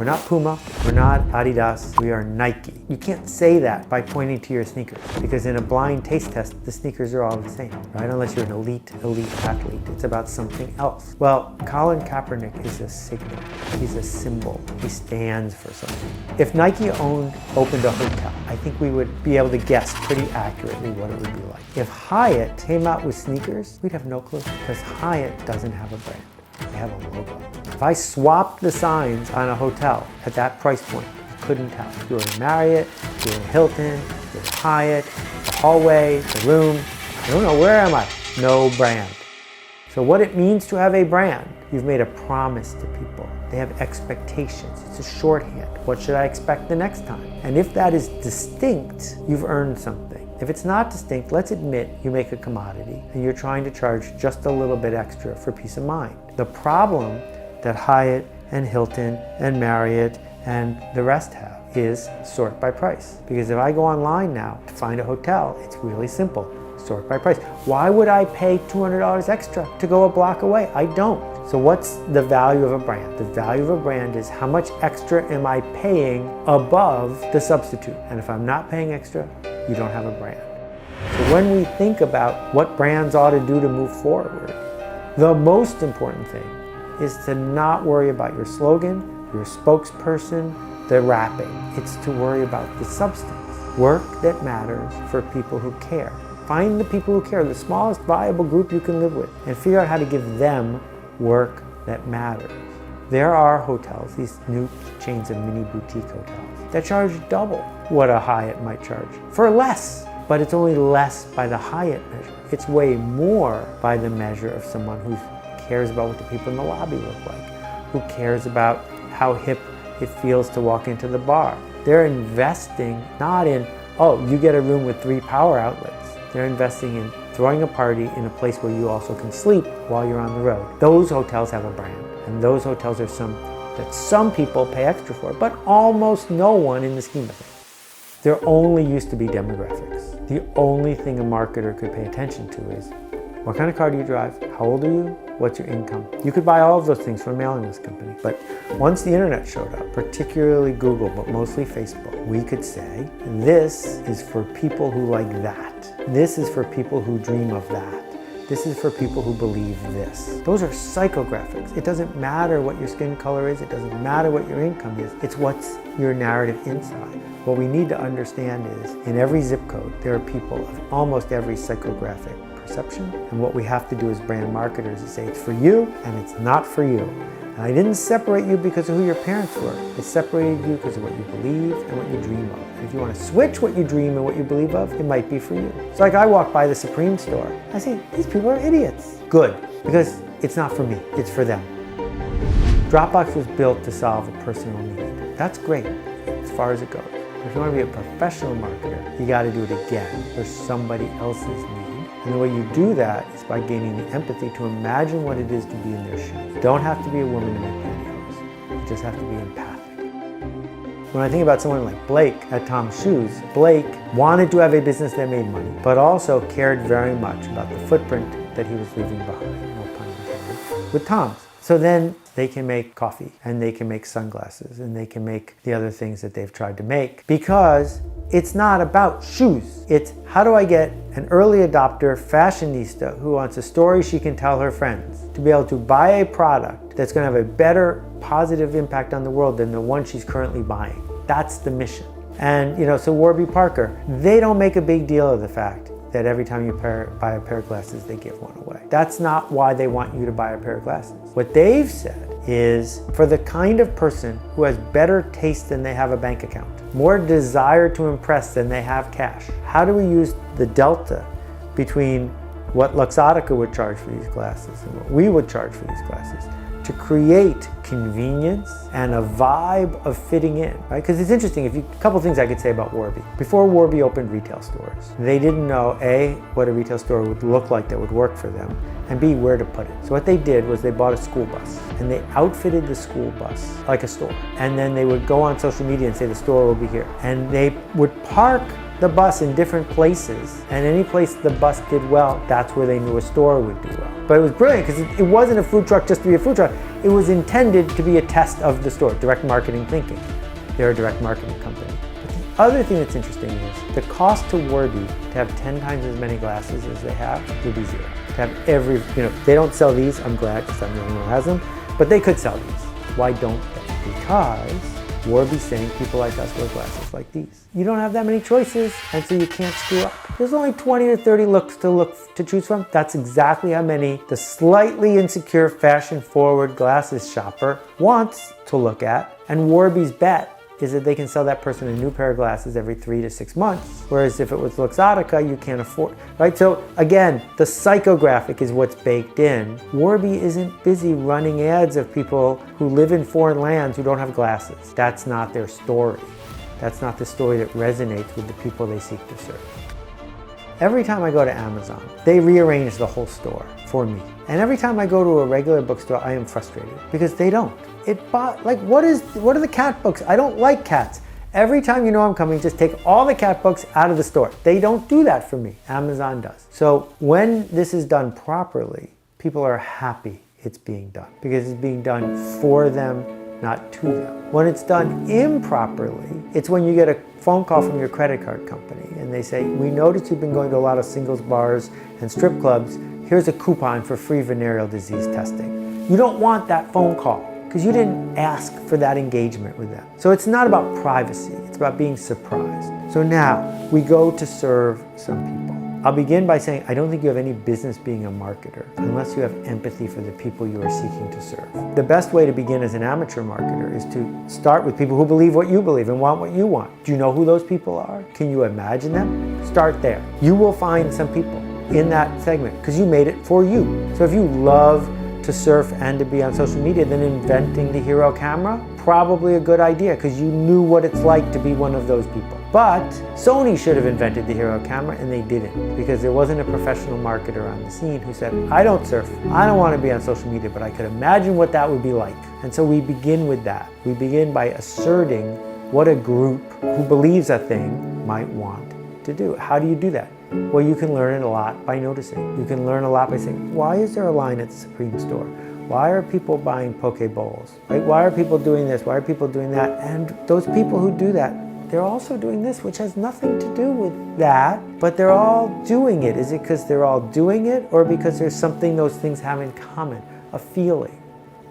We're not Puma, we're not Adidas, we are Nike. You can't say that by pointing to your sneakers, because in a blind taste test, the sneakers are all the same, right? Unless you're an elite athlete. It's about something else. Well, Colin Kaepernick is a signal. He's a symbol. He stands for something. If Nike opened a hotel, I think we would be able to guess pretty accurately what it would be like. If Hyatt came out with sneakers, we'd have no clue, because Hyatt doesn't have a brand. They have a logo. If I swapped the signs on a hotel at that price point, you couldn't tell. If you were in Marriott, if you were in Hilton, if you were in Hyatt, the hallway, the room, I don't know, where am I? No brand. So what it means to have a brand, you've made a promise to people. They have expectations. It's a shorthand. What should I expect the next time? And if that is distinct, you've earned something. If it's not distinct, let's admit you make a commodity and you're trying to charge just a little bit extra for peace of mind. The problem that Hyatt and Hilton and Marriott and the rest have is sort by price. Because if I go online now to find a hotel, it's really simple. Sort by price. Why would I pay $200 extra to go a block away? I don't. So what's the value of a brand? The value of a brand is how much extra am I paying above the substitute? And if I'm not paying extra, you don't have a brand. So when we think about what brands ought to do to move forward, the most important thing is to not worry about your slogan, your spokesperson, the wrapping. It's to worry about the substance. Work that matters for people who care. Find the people who care, the smallest viable group you can live with, and figure out how to give them work that matters. There are hotels, these new chains of mini boutique hotels, that charge double what a Hyatt might charge for less. But it's only less by the Hyatt measure. It's way more by the measure of someone who cares about what the people in the lobby look like, who cares about how hip it feels to walk into the bar. They're investing not in, oh, you get a room with 3 power outlets. They're investing in throwing a party in a place where you also can sleep while you're on the road. Those hotels have a brand, and those hotels are that some people pay extra for, but almost no one in the scheme of things. There only used to be demographics. The only thing a marketer could pay attention to is, what kind of car do you drive? How old are you? What's your income? You could buy all of those things from a mailing list company. But once the internet showed up, particularly Google, but mostly Facebook, we could say, this is for people who like that. This is for people who dream of that. This is for people who believe this. Those are psychographics. It doesn't matter what your skin color is. It doesn't matter what your income is. It's what's your narrative inside. What we need to understand is, in every zip code, there are people of almost every psychographic perception. And what we have to do as brand marketers is say, it's for you and it's not for you. And I didn't separate you because of who your parents were. I separated you because of what you believe and what you dream of. And if you want to switch what you dream and what you believe of, it might be for you. It's like I walk by the Supreme store. I say, these people are idiots. Good, because it's not for me, it's for them. Dropbox was built to solve a personal need. That's great, as far as it goes. But if you want to be a professional marketer, you got to do it again for somebody else's need. And the way you do that is by gaining the empathy to imagine what it is to be in their shoes. You don't have to be a woman to make pantyhose. You just have to be empathic. When I think about someone like Blake at Tom's Shoes, Blake wanted to have a business that made money, but also cared very much about the footprint that he was leaving behind, no pun intended, with Tom's. So then they can make coffee, and they can make sunglasses, and they can make the other things that they've tried to make, because it's not about shoes. It's how do I get an early adopter fashionista who wants a story she can tell her friends to be able to buy a product that's going to have a better positive impact on the world than the one she's currently buying. That's the mission. And so Warby Parker, they don't make a big deal of the fact that every time you buy a pair of glasses, they give one away. That's not why they want you to buy a pair of glasses. What they've said is, for the kind of person who has better taste than they have a bank account, more desire to impress than they have cash, how do we use the delta between what Luxottica would charge for these glasses and what we would charge for these glasses to create convenience and a vibe of fitting in, right? Because it's interesting, a couple things I could say about Warby. Before Warby opened retail stores, they didn't know, A, what a retail store would look like that would work for them, and B, where to put it. So what they did was they bought a school bus, and they outfitted the school bus like a store. And then they would go on social media and say the store will be here. And they would park the bus in different places, and any place the bus did well, that's where they knew a store would do well. But it was brilliant because it wasn't a food truck just to be a food truck. It was intended to be a test of the store, direct marketing thinking. They're a direct marketing company. But the other thing that's interesting is the cost to Warby to have 10 times as many glasses as they have would be zero. To have every, they don't sell these, I'm glad because I'm the only one who has them, but they could sell these. Why don't they? Because Warby's saying people like us wear glasses like these. You don't have that many choices, and so you can't screw up. There's only 20 or 30 looks to choose from. That's exactly how many the slightly insecure, fashion-forward glasses shopper wants to look at. And Warby's bet is that they can sell that person a new pair of glasses every 3 to 6 months. Whereas if it was Luxottica, you can't afford, right? So again, the psychographic is what's baked in. Warby isn't busy running ads of people who live in foreign lands who don't have glasses. That's not their story. That's not the story that resonates with the people they seek to serve. Every time I go to Amazon, they rearrange the whole store for me. And every time I go to a regular bookstore, I am frustrated because they don't. What are the cat books? I don't like cats. Every time you know I'm coming, just take all the cat books out of the store. They don't do that for me. Amazon does. So when this is done properly, people are happy it's being done because it's being done for them, not to them. When it's done improperly, it's when you get a phone call from your credit card company and they say, we noticed you've been going to a lot of singles bars and strip clubs. Here's a coupon for free venereal disease testing. You don't want that phone call because you didn't ask for that engagement with them. So it's not about privacy, it's about being surprised. So now we go to serve some people. I'll begin by saying I don't think you have any business being a marketer unless you have empathy for the people you are seeking to serve. The best way to begin as an amateur marketer is to start with people who believe what you believe and want what you want. Do you know who those people are? Can you imagine them? Start there. You will find some people in that segment because you made it for you. So if you love to surf and to be on social media, then inventing the hero camera, probably a good idea because you knew what it's like to be one of those people. But Sony should have invented the hero camera and they didn't because there wasn't a professional marketer on the scene who said, I don't surf, I don't want to be on social media, but I could imagine what that would be like. And so we begin with that. We begin by asserting what a group who believes a thing might want to do. How do you do that? Well, you can learn it a lot by noticing. You can learn a lot by saying, why is there a line at the Supreme store? Why are people buying poke bowls? Right? Why are people doing this? Why are people doing that? And those people who do that, they're also doing this, which has nothing to do with that, but they're all doing it. Is it because they're all doing it or because there's something those things have in common, a feeling?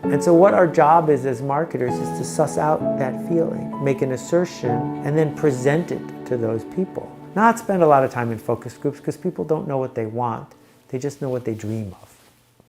And so what our job is as marketers is to suss out that feeling, make an assertion, and then present it to those people. Not spend a lot of time in focus groups because people don't know what they want. They just know what they dream of.